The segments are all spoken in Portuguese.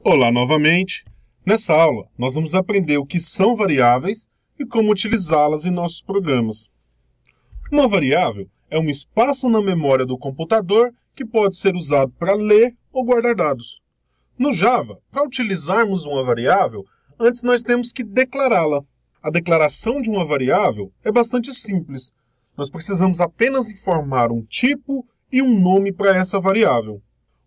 Olá novamente! Nessa aula, nós vamos aprender o que são variáveis e como utilizá-las em nossos programas. Uma variável é um espaço na memória do computador que pode ser usado para ler ou guardar dados. No Java, para utilizarmos uma variável, antes nós temos que declará-la. A declaração de uma variável é bastante simples. Nós precisamos apenas informar um tipo e um nome para essa variável.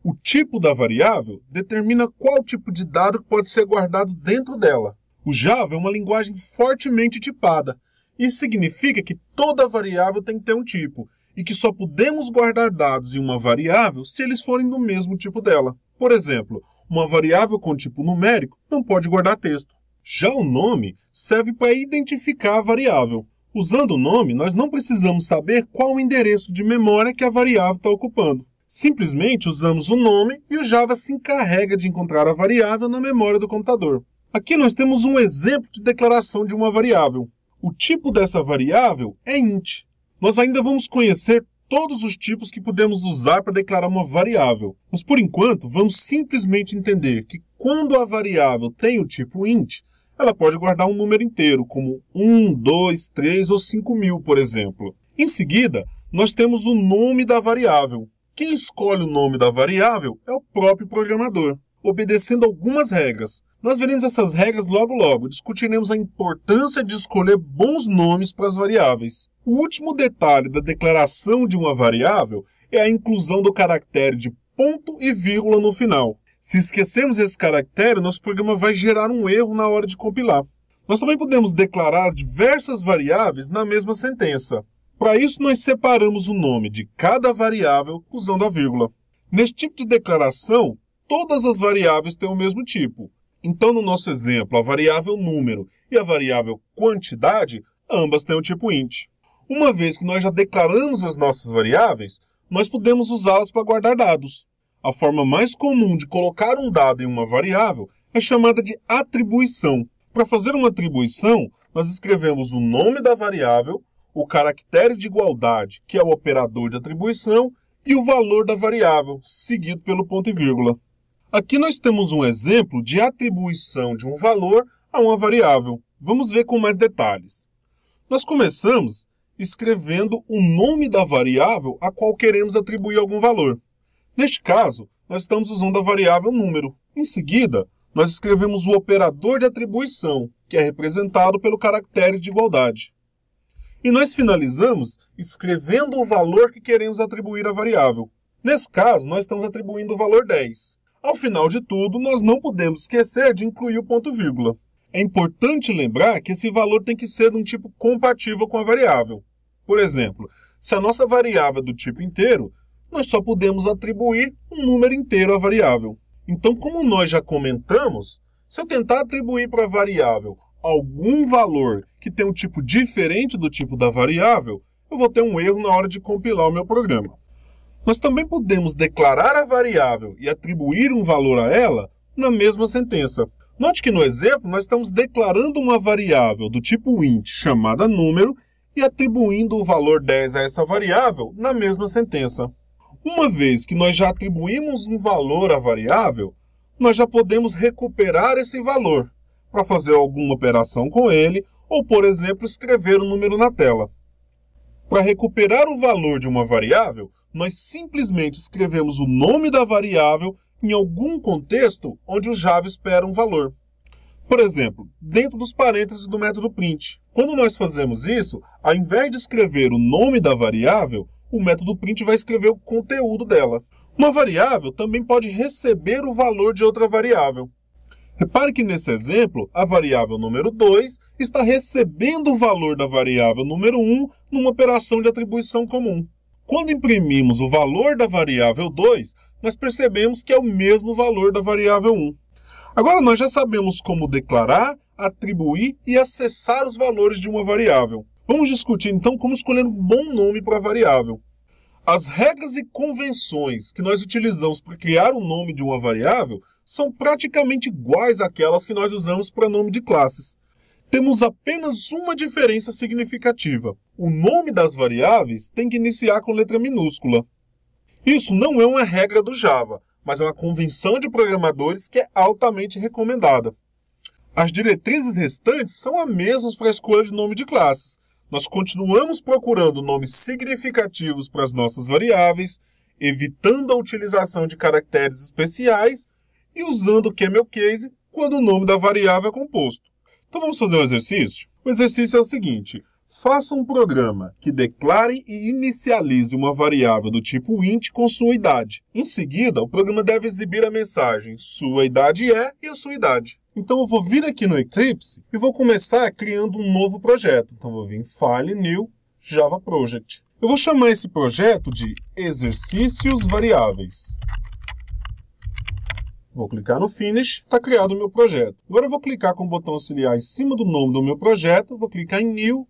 O tipo da variável determina qual tipo de dado pode ser guardado dentro dela. O Java é uma linguagem fortemente tipada. Isso significa que toda variável tem que ter um tipo, e que só podemos guardar dados em uma variável se eles forem do mesmo tipo dela. Por exemplo, uma variável com tipo numérico não pode guardar texto. Já o nome serve para identificar a variável. Usando o nome, nós não precisamos saber qual o endereço de memória que a variável está ocupando. Simplesmente usamos o nome e o Java se encarrega de encontrar a variável na memória do computador. Aqui nós temos um exemplo de declaração de uma variável. O tipo dessa variável é int. Nós ainda vamos conhecer todos os tipos que podemos usar para declarar uma variável. Mas por enquanto, vamos simplesmente entender que quando a variável tem o tipo int, ela pode guardar um número inteiro, como 1, 2, 3 ou 5.000, por exemplo. Em seguida, nós temos o nome da variável. Quem escolhe o nome da variável é o próprio programador, obedecendo algumas regras. Nós veremos essas regras logo. Discutiremos a importância de escolher bons nomes para as variáveis. O último detalhe da declaração de uma variável é a inclusão do caractere de ponto e vírgula no final. Se esquecermos esse caractere, nosso programa vai gerar um erro na hora de compilar. Nós também podemos declarar diversas variáveis na mesma sentença. Para isso, nós separamos o nome de cada variável usando a vírgula. Neste tipo de declaração, todas as variáveis têm o mesmo tipo. Então, no nosso exemplo, a variável número e a variável quantidade, ambas têm o tipo int. Uma vez que nós já declaramos as nossas variáveis, nós podemos usá-las para guardar dados. A forma mais comum de colocar um dado em uma variável é chamada de atribuição. Para fazer uma atribuição, nós escrevemos o nome da variável, o caractere de igualdade, que é o operador de atribuição, e o valor da variável, seguido pelo ponto e vírgula. Aqui nós temos um exemplo de atribuição de um valor a uma variável. Vamos ver com mais detalhes. Nós começamos escrevendo o nome da variável a qual queremos atribuir algum valor. Neste caso, nós estamos usando a variável número. Em seguida, nós escrevemos o operador de atribuição, que é representado pelo caractere de igualdade. E nós finalizamos escrevendo o valor que queremos atribuir à variável. Nesse caso, nós estamos atribuindo o valor 10. Ao final de tudo, nós não podemos esquecer de incluir o ponto vírgula. É importante lembrar que esse valor tem que ser de um tipo compatível com a variável. Por exemplo, se a nossa variável é do tipo inteiro, nós só podemos atribuir um número inteiro à variável. Então, como nós já comentamos, se eu tentar atribuir para a variável algum valor que tem um tipo diferente do tipo da variável, eu vou ter um erro na hora de compilar o meu programa. Nós também podemos declarar a variável e atribuir um valor a ela na mesma sentença. Note que no exemplo nós estamos declarando uma variável do tipo int chamada número e atribuindo o valor 10 a essa variável na mesma sentença. Uma vez que nós já atribuímos um valor à variável, nós já podemos recuperar esse valor para fazer alguma operação com ele ou, por exemplo, escrever o número na tela. Para recuperar o valor de uma variável, nós simplesmente escrevemos o nome da variável em algum contexto onde o Java espera um valor. Por exemplo, dentro dos parênteses do método print. Quando nós fazemos isso, ao invés de escrever o nome da variável, o método print vai escrever o conteúdo dela. Uma variável também pode receber o valor de outra variável. Repare que nesse exemplo, a variável número 2 está recebendo o valor da variável número 1 numa operação de atribuição comum. Quando imprimimos o valor da variável 2, nós percebemos que é o mesmo valor da variável 1. Agora nós já sabemos como declarar, atribuir e acessar os valores de uma variável. Vamos discutir então como escolher um bom nome para a variável. As regras e convenções que nós utilizamos para criar o nome de uma variável são praticamente iguais àquelas que nós usamos para nome de classes. Temos apenas uma diferença significativa. O nome das variáveis tem que iniciar com letra minúscula. Isso não é uma regra do Java, mas é uma convenção de programadores que é altamente recomendada. As diretrizes restantes são as mesmas para a escolha de nome de classes. Nós continuamos procurando nomes significativos para as nossas variáveis, evitando a utilização de caracteres especiais e usando o camel case quando o nome da variável é composto. Então vamos fazer um exercício? O exercício é o seguinte: faça um programa que declare e inicialize uma variável do tipo int com sua idade. Em seguida, o programa deve exibir a mensagem sua idade é e a sua idade. Então eu vou vir aqui no Eclipse e vou começar criando um novo projeto. Então eu vou vir em File, New, Java Project. Eu vou chamar esse projeto de Exercícios Variáveis. Vou clicar no Finish, está criado o meu projeto. Agora eu vou clicar com o botão auxiliar em cima do nome do meu projeto, vou clicar em New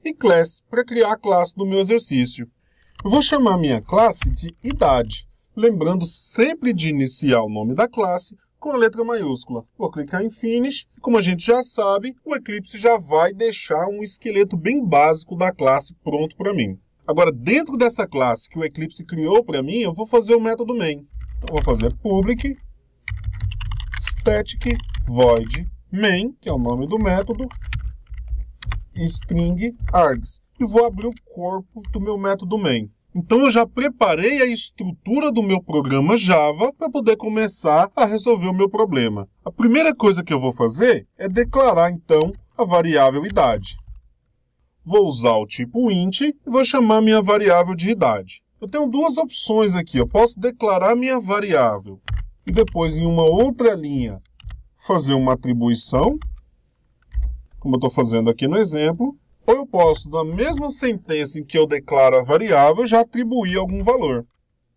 e Class para criar a classe do meu exercício. Eu vou chamar minha classe de idade, lembrando sempre de iniciar o nome da classe com a letra maiúscula. Vou clicar em Finish. Como a gente já sabe, o Eclipse já vai deixar um esqueleto bem básico da classe pronto para mim. Agora, dentro dessa classe que o Eclipse criou para mim, eu vou fazer o método main. Então, vou fazer public static void main, que é o nome do método, string args. E vou abrir o corpo do meu método main. Então eu já preparei a estrutura do meu programa Java para poder começar a resolver o meu problema. A primeira coisa que eu vou fazer é declarar então a variável idade. Vou usar o tipo int e vou chamar minha variável de idade. Eu tenho duas opções aqui. Eu posso declarar minha variável e depois em uma outra linha fazer uma atribuição, como eu estou fazendo aqui no exemplo. Ou eu posso, na mesma sentença em que eu declaro a variável, já atribuir algum valor.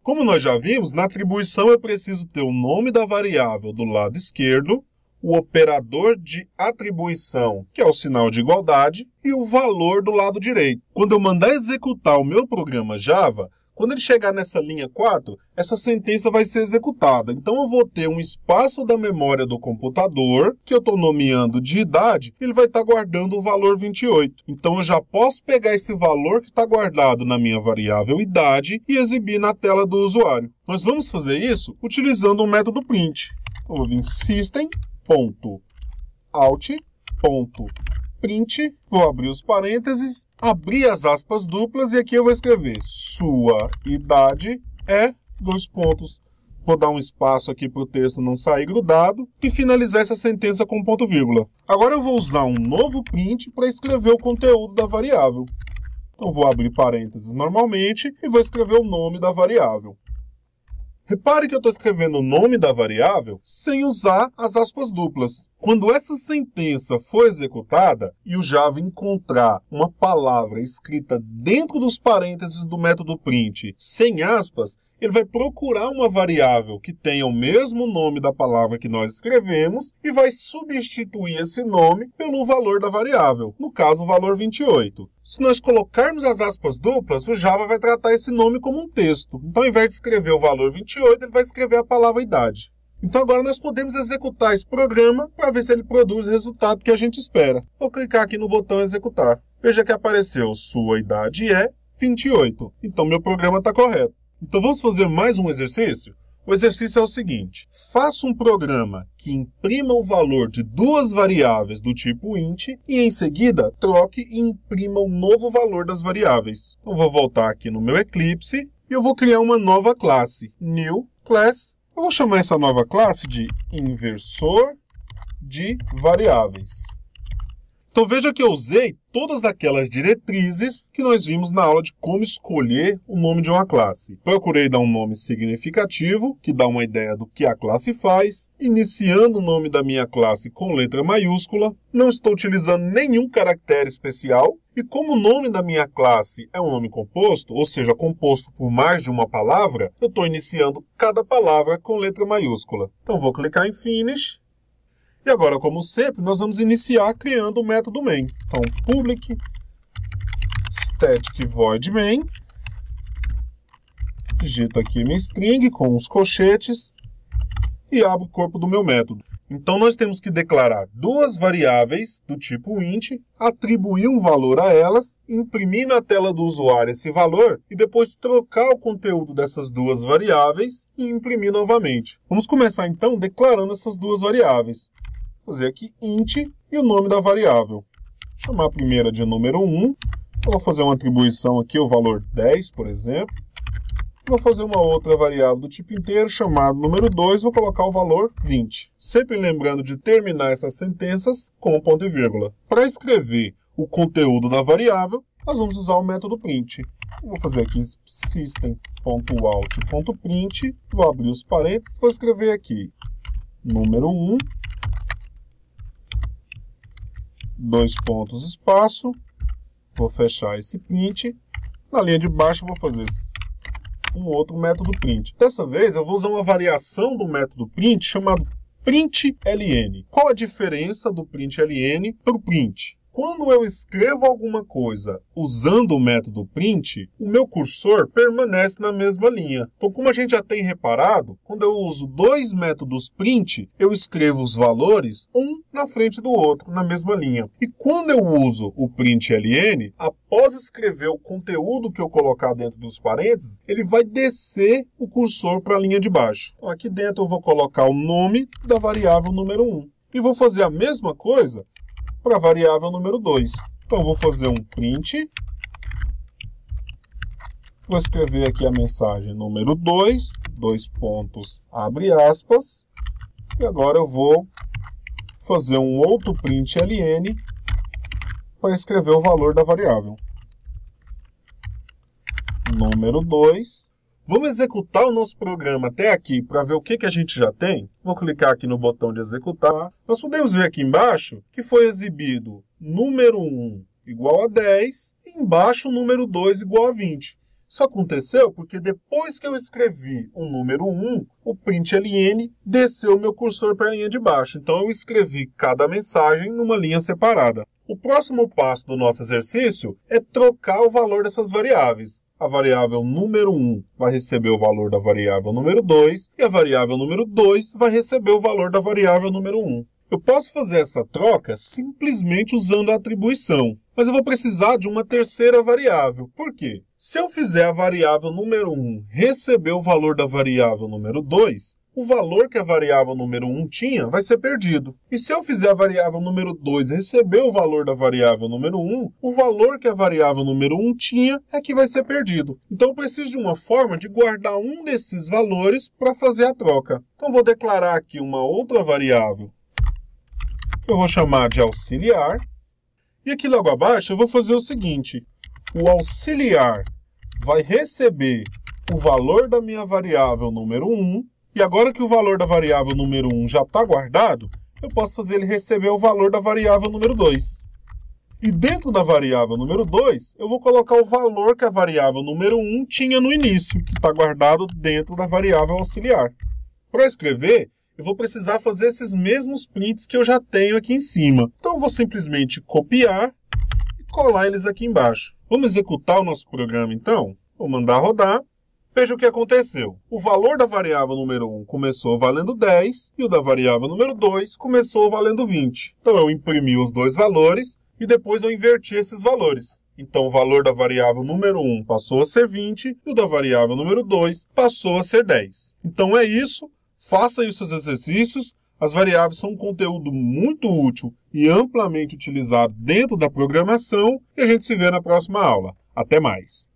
Como nós já vimos, na atribuição eu preciso ter o nome da variável do lado esquerdo, o operador de atribuição, que é o sinal de igualdade, e o valor do lado direito. Quando eu mandar executar o meu programa Java, quando ele chegar nessa linha 4, essa sentença vai ser executada. Então eu vou ter um espaço da memória do computador, que eu estou nomeando de idade, ele vai estar guardando o valor 28. Então eu já posso pegar esse valor que está guardado na minha variável idade e exibir na tela do usuário. Nós vamos fazer isso utilizando o método print. Eu vou vir em system.out.print, vou abrir os parênteses, abrir as aspas duplas e aqui eu vou escrever sua idade é, dois pontos. Vou dar um espaço aqui para o texto não sair grudado e finalizar essa sentença com ponto vírgula. Agora eu vou usar um novo print para escrever o conteúdo da variável. Então vou abrir parênteses normalmente e vou escrever o nome da variável. Repare que eu estou escrevendo o nome da variável sem usar as aspas duplas. Quando essa sentença for executada e o Java encontrar uma palavra escrita dentro dos parênteses do método print sem aspas, ele vai procurar uma variável que tenha o mesmo nome da palavra que nós escrevemos e vai substituir esse nome pelo valor da variável, no caso o valor 28. Se nós colocarmos as aspas duplas, o Java vai tratar esse nome como um texto. Então, ao invés de escrever o valor 28, ele vai escrever a palavra idade. Então, agora nós podemos executar esse programa para ver se ele produz o resultado que a gente espera. Vou clicar aqui no botão executar. Veja que apareceu sua idade é 28. Então, meu programa está correto. Então vamos fazer mais um exercício? O exercício é o seguinte: faça um programa que imprima o valor de duas variáveis do tipo int e em seguida troque e imprima o novo valor das variáveis. Eu vou voltar aqui no meu Eclipse e eu vou criar uma nova classe, New Class. Eu vou chamar essa nova classe de inversor de variáveis. Então veja que eu usei todas aquelas diretrizes que nós vimos na aula de como escolher o nome de uma classe. Procurei dar um nome significativo, que dá uma ideia do que a classe faz, iniciando o nome da minha classe com letra maiúscula, não estou utilizando nenhum caractere especial, e como o nome da minha classe é um nome composto, ou seja, composto por mais de uma palavra, eu estou iniciando cada palavra com letra maiúscula. Então vou clicar em Finish. E agora, como sempre, nós vamos iniciar criando o método main. Então, public static void main. Digito aqui minha string com os colchetes e abro o corpo do meu método. Então nós temos que declarar duas variáveis do tipo int, atribuir um valor a elas, imprimir na tela do usuário esse valor e depois trocar o conteúdo dessas duas variáveis e imprimir novamente. Vamos começar então declarando essas duas variáveis. Vou fazer aqui int e o nome da variável. Vou chamar a primeira de número 1. Vou fazer uma atribuição aqui, o valor 10, por exemplo. Vou fazer uma outra variável do tipo inteiro, chamada número 2, vou colocar o valor 20. Sempre lembrando de terminar essas sentenças com ponto e vírgula. Para escrever o conteúdo da variável, nós vamos usar o método print. Vou fazer aqui system.out.print, vou abrir os parênteses, vou escrever aqui número 1, dois pontos, espaço, vou fechar esse print. Na linha de baixo vou fazer um outro método print. Dessa vez eu vou usar uma variação do método print chamado println. Qual a diferença do println para o print? Quando eu escrevo alguma coisa usando o método print, o meu cursor permanece na mesma linha. Então, como a gente já tem reparado, quando eu uso dois métodos print, eu escrevo os valores um na frente do outro, na mesma linha. E quando eu uso o println, após escrever o conteúdo que eu colocar dentro dos parênteses, ele vai descer o cursor para a linha de baixo. Então, aqui dentro eu vou colocar o nome da variável número 1. E vou fazer a mesma coisa para a variável número 2. Então, vou fazer um print. Vou escrever aqui a mensagem número 2, dois pontos, abre aspas. E agora eu vou fazer um outro println para escrever o valor da variável. Número 2. Vamos executar o nosso programa até aqui para ver o que a gente já tem. Vou clicar aqui no botão de executar. Nós podemos ver aqui embaixo que foi exibido número 1 igual a 10 e embaixo o número 2 igual a 20. Isso aconteceu porque depois que eu escrevi o número 1, o println desceu o meu cursor para a linha de baixo. Então eu escrevi cada mensagem numa linha separada. O próximo passo do nosso exercício é trocar o valor dessas variáveis. A variável número 1 vai receber o valor da variável número 2 e a variável número 2 vai receber o valor da variável número 1. Eu posso fazer essa troca simplesmente usando a atribuição, mas eu vou precisar de uma terceira variável. Por quê? Se eu fizer a variável número 1 receber o valor da variável número 2, o valor que a variável número 1 tinha vai ser perdido. E se eu fizer a variável número 2 receber o valor da variável número 1, o valor que a variável número 1 tinha é que vai ser perdido. Então eu preciso de uma forma de guardar um desses valores para fazer a troca. Então eu vou declarar aqui uma outra variável. Eu vou chamar de auxiliar. E aqui logo abaixo eu vou fazer o seguinte. O auxiliar vai receber o valor da minha variável número 1. E agora que o valor da variável número 1 já está guardado, eu posso fazer ele receber o valor da variável número 2. E dentro da variável número 2, eu vou colocar o valor que a variável número 1 tinha no início, que está guardado dentro da variável auxiliar. Para escrever, eu vou precisar fazer esses mesmos prints que eu já tenho aqui em cima. Então eu vou simplesmente copiar e colar eles aqui embaixo. Vamos executar o nosso programa então? Vou mandar rodar. Veja o que aconteceu. O valor da variável número 1 começou valendo 10 e o da variável número 2 começou valendo 20. Então eu imprimi os dois valores e depois eu inverti esses valores. Então o valor da variável número 1 passou a ser 20 e o da variável número 2 passou a ser 10. Então é isso. Faça aí os seus exercícios. As variáveis são um conteúdo muito útil e amplamente utilizado dentro da programação e a gente se vê na próxima aula. Até mais!